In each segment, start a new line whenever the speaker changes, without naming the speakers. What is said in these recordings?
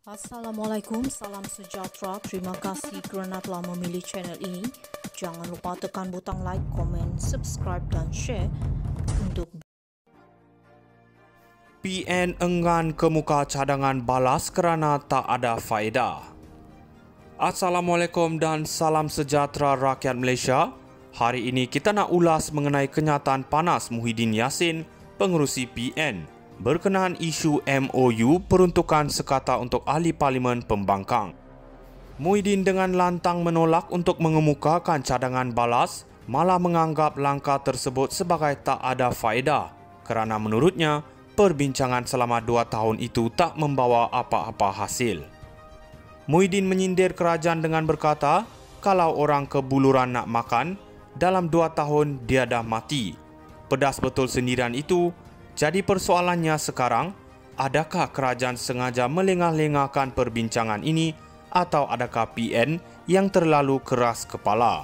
Assalamualaikum, salam sejahtera. Terima kasih kerana telah memilih channel ini. Jangan lupa tekan butang like, komen, subscribe dan share untuk
PN enggan kemuka cadangan balas kerana tak ada faedah. Assalamualaikum dan salam sejahtera rakyat Malaysia. Hari ini kita nak ulas mengenai kenyataan panas Muhyiddin Yassin, pengerusi PN, berkenaan isu MOU peruntukan sekata untuk ahli parlimen pembangkang. Muhyiddin dengan lantang menolak untuk mengemukakan cadangan balas, malah menganggap langkah tersebut sebagai tak ada faedah kerana menurutnya perbincangan selama 2 tahun itu tak membawa apa-apa hasil. Muhyiddin menyindir kerajaan dengan berkata, kalau orang kebuluran nak makan, dalam 2 tahun dia dah mati. Pedas betul sindiran itu. Jadi persoalannya sekarang, adakah kerajaan sengaja melengah-lengahkan perbincangan ini atau adakah PN yang terlalu keras kepala?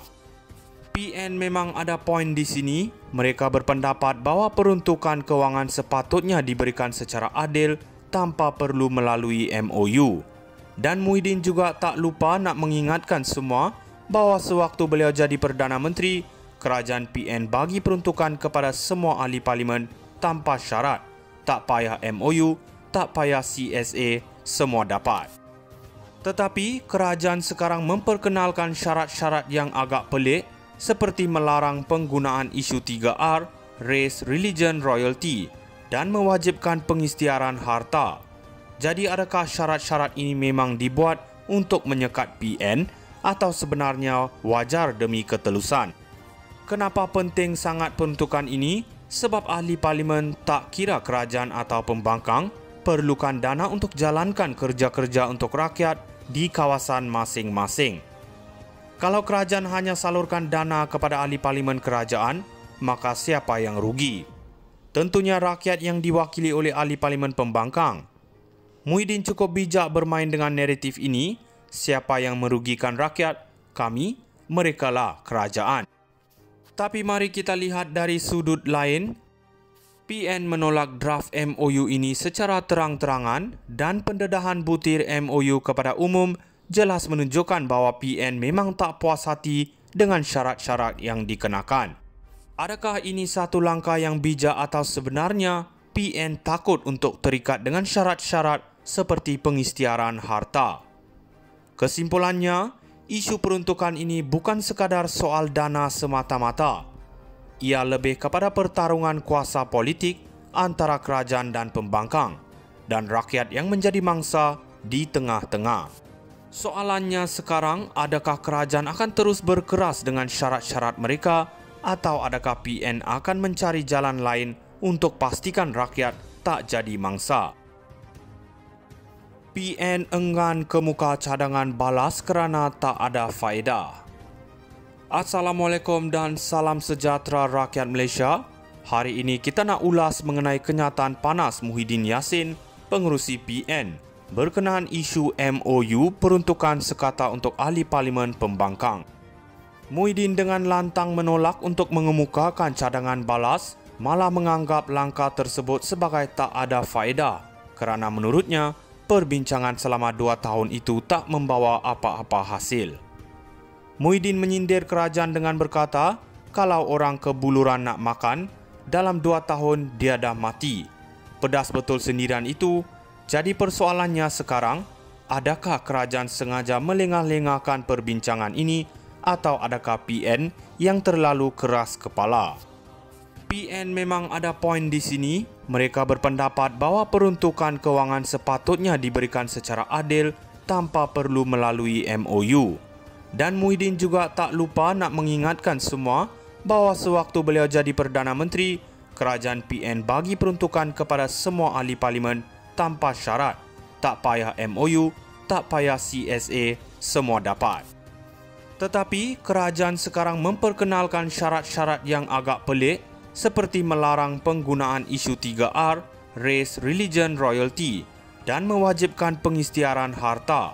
PN memang ada poin di sini. Mereka berpendapat bahawa peruntukan kewangan sepatutnya diberikan secara adil tanpa perlu melalui MOU. Dan Muhyiddin juga tak lupa nak mengingatkan semua bahawa sewaktu beliau jadi Perdana Menteri, kerajaan PN bagi peruntukan kepada semua ahli parlimen tanpa syarat. Tak payah MOU, tak payah CSA, semua dapat. Tetapi kerajaan sekarang memperkenalkan syarat-syarat yang agak pelik seperti melarang penggunaan isu 3R, Race, Religion, Royalty dan mewajibkan pengisytiharan harta. Jadi adakah syarat-syarat ini memang dibuat untuk menyekat PN atau sebenarnya wajar demi ketelusan? Kenapa penting sangat peruntukan ini? Sebab ahli parlimen tak kira kerajaan atau pembangkang perlukan dana untuk jalankan kerja-kerja untuk rakyat di kawasan masing-masing. Kalau kerajaan hanya salurkan dana kepada ahli parlimen kerajaan, maka siapa yang rugi? Tentunya rakyat yang diwakili oleh ahli parlimen pembangkang. Muhyiddin cukup bijak bermain dengan naratif ini. Siapa yang merugikan rakyat? Kami, merekalah kerajaan. Tapi mari kita lihat dari sudut lain. PN menolak draft MOU ini secara terang-terangan dan pendedahan butir MOU kepada umum jelas menunjukkan bahawa PN memang tak puas hati dengan syarat-syarat yang dikenakan. Adakah ini satu langkah yang bijak atau sebenarnya PN takut untuk terikat dengan syarat-syarat seperti pengisytiharan harta? Kesimpulannya, isu peruntukan ini bukan sekadar soal dana semata-mata. Ia lebih kepada pertarungan kuasa politik antara kerajaan dan pembangkang dan rakyat yang menjadi mangsa di tengah-tengah. Soalannya sekarang, adakah kerajaan akan terus berkeras dengan syarat-syarat mereka atau adakah PN akan mencari jalan lain untuk pastikan rakyat tak jadi mangsa? PN enggan kemuka cadangan balas kerana tak ada faedah. Assalamualaikum dan salam sejahtera rakyat Malaysia. Hari ini kita nak ulas mengenai kenyataan panas Muhyiddin Yassin, pengerusi PN, berkenaan isu MOU peruntukan sekata untuk ahli parlimen pembangkang. Muhyiddin dengan lantang menolak untuk mengemukakan cadangan balas, malah menganggap langkah tersebut sebagai tak ada faedah kerana menurutnya perbincangan selama 2 tahun itu tak membawa apa-apa hasil. Muhyiddin menyindir kerajaan dengan berkata, kalau orang kebuluran nak makan, dalam 2 tahun dia dah mati. Pedas betul sindiran itu. Jadi persoalannya sekarang, adakah kerajaan sengaja melengah-lengahkan perbincangan ini atau adakah PN yang terlalu keras kepala? PN memang ada poin di sini. Mereka berpendapat bahawa peruntukan kewangan sepatutnya diberikan secara adil tanpa perlu melalui MOU. Dan Muhyiddin juga tak lupa nak mengingatkan semua bahawa sewaktu beliau jadi Perdana Menteri, kerajaan PN bagi peruntukan kepada semua ahli parlimen tanpa syarat. Tak payah MOU, tak payah CSA, semua dapat. Tetapi kerajaan sekarang memperkenalkan syarat-syarat yang agak pelik seperti melarang penggunaan isu 3R, Race, Religion, Royalty dan mewajibkan pengisytiharan harta.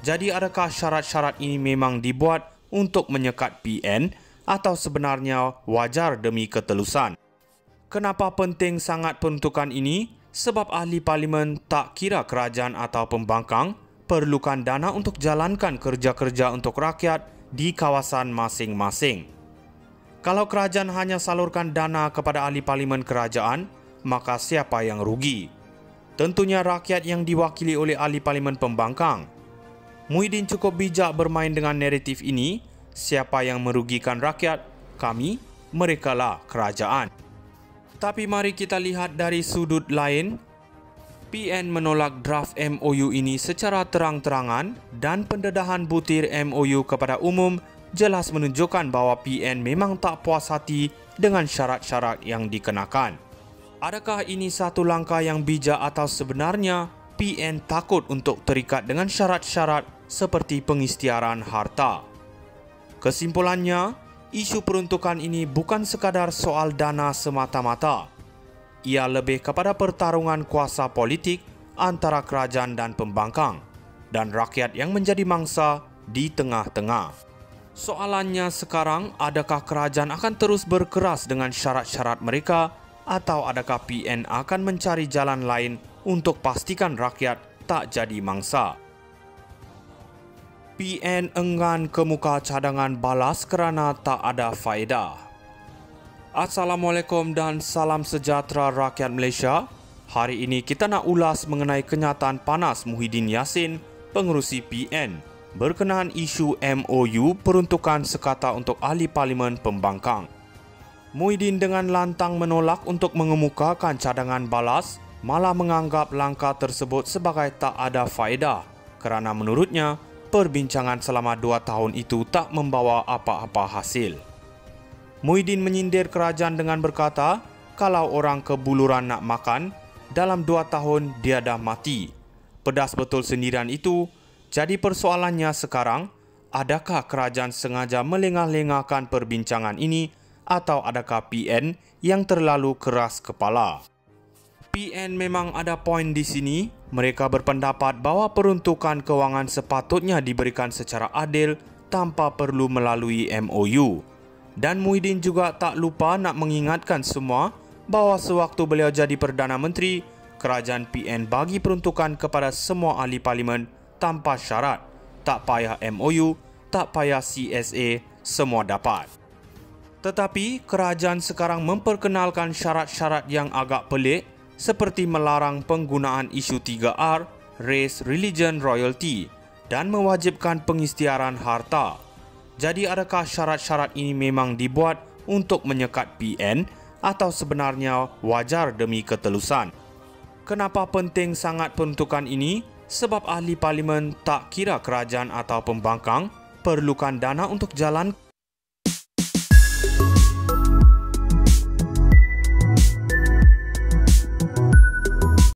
Jadi adakah syarat-syarat ini memang dibuat untuk menyekat PN atau sebenarnya wajar demi ketelusan? Kenapa penting sangat peruntukan ini? sebab ahli parlimen tak kira kerajaan atau pembangkang perlukan dana untuk jalankan kerja-kerja untuk rakyat di kawasan masing-masing. Kalau kerajaan hanya salurkan dana kepada ahli parlimen kerajaan, maka siapa yang rugi? Tentunya rakyat yang diwakili oleh ahli parlimen pembangkang. Muhyiddin cukup bijak bermain dengan naratif ini. Siapa yang merugikan rakyat? Kami, merekalah kerajaan. Tapi mari kita lihat dari sudut lain. PN menolak draft MOU ini secara terang-terangan dan pendedahan butir MOU kepada umum jelas menunjukkan bahawa PN memang tak puas hati dengan syarat-syarat yang dikenakan. Adakah ini satu langkah yang bijak atau sebenarnya PN takut untuk terikat dengan syarat-syarat seperti pengisytiharan harta? Kesimpulannya, isu peruntukan ini bukan sekadar soal dana semata-mata. Ia lebih kepada pertarungan kuasa politik antara kerajaan dan pembangkang dan rakyat yang menjadi mangsa di tengah-tengah. Soalannya sekarang, adakah kerajaan akan terus berkeras dengan syarat-syarat mereka atau adakah PN akan mencari jalan lain untuk pastikan rakyat tak jadi mangsa? PN enggan kemuka cadangan balas kerana tak ada faedah. Assalamualaikum dan salam sejahtera rakyat Malaysia. Hari ini kita nak ulas mengenai kenyataan panas Muhyiddin Yassin, pengerusi PN, berkenaan isu MOU peruntukan sekata untuk ahli parlimen pembangkang. Muhyiddin dengan lantang menolak untuk mengemukakan cadangan balas, malah menganggap langkah tersebut sebagai tak ada faedah kerana menurutnya perbincangan selama 2 tahun itu tak membawa apa-apa hasil. Muhyiddin menyindir kerajaan dengan berkata, kalau orang kebuluran nak makan, dalam 2 tahun dia dah mati. Pedas betul sendirian itu. Jadi persoalannya sekarang, adakah kerajaan sengaja melengah-lengahkan perbincangan ini atau adakah PN yang terlalu keras kepala? PN memang ada poin di sini. Mereka berpendapat bahawa peruntukan kewangan sepatutnya diberikan secara adil tanpa perlu melalui MOU. Dan Muhyiddin juga tak lupa nak mengingatkan semua bahawa sewaktu beliau jadi Perdana Menteri, kerajaan PN bagi peruntukan kepada semua ahli parlimen tanpa syarat. Tak payah MOU, tak payah CSA, semua dapat. Tetapi kerajaan sekarang memperkenalkan syarat-syarat yang agak pelik seperti melarang penggunaan isu 3R, race, religion, royalty dan mewajibkan pengisytiharan harta. Jadi adakah syarat-syarat ini memang dibuat untuk menyekat PN atau sebenarnya wajar demi ketelusan? Kenapa penting sangat peruntukan ini? Sebab ahli parlimen tak kira kerajaan atau pembangkang perlukan dana untuk jalan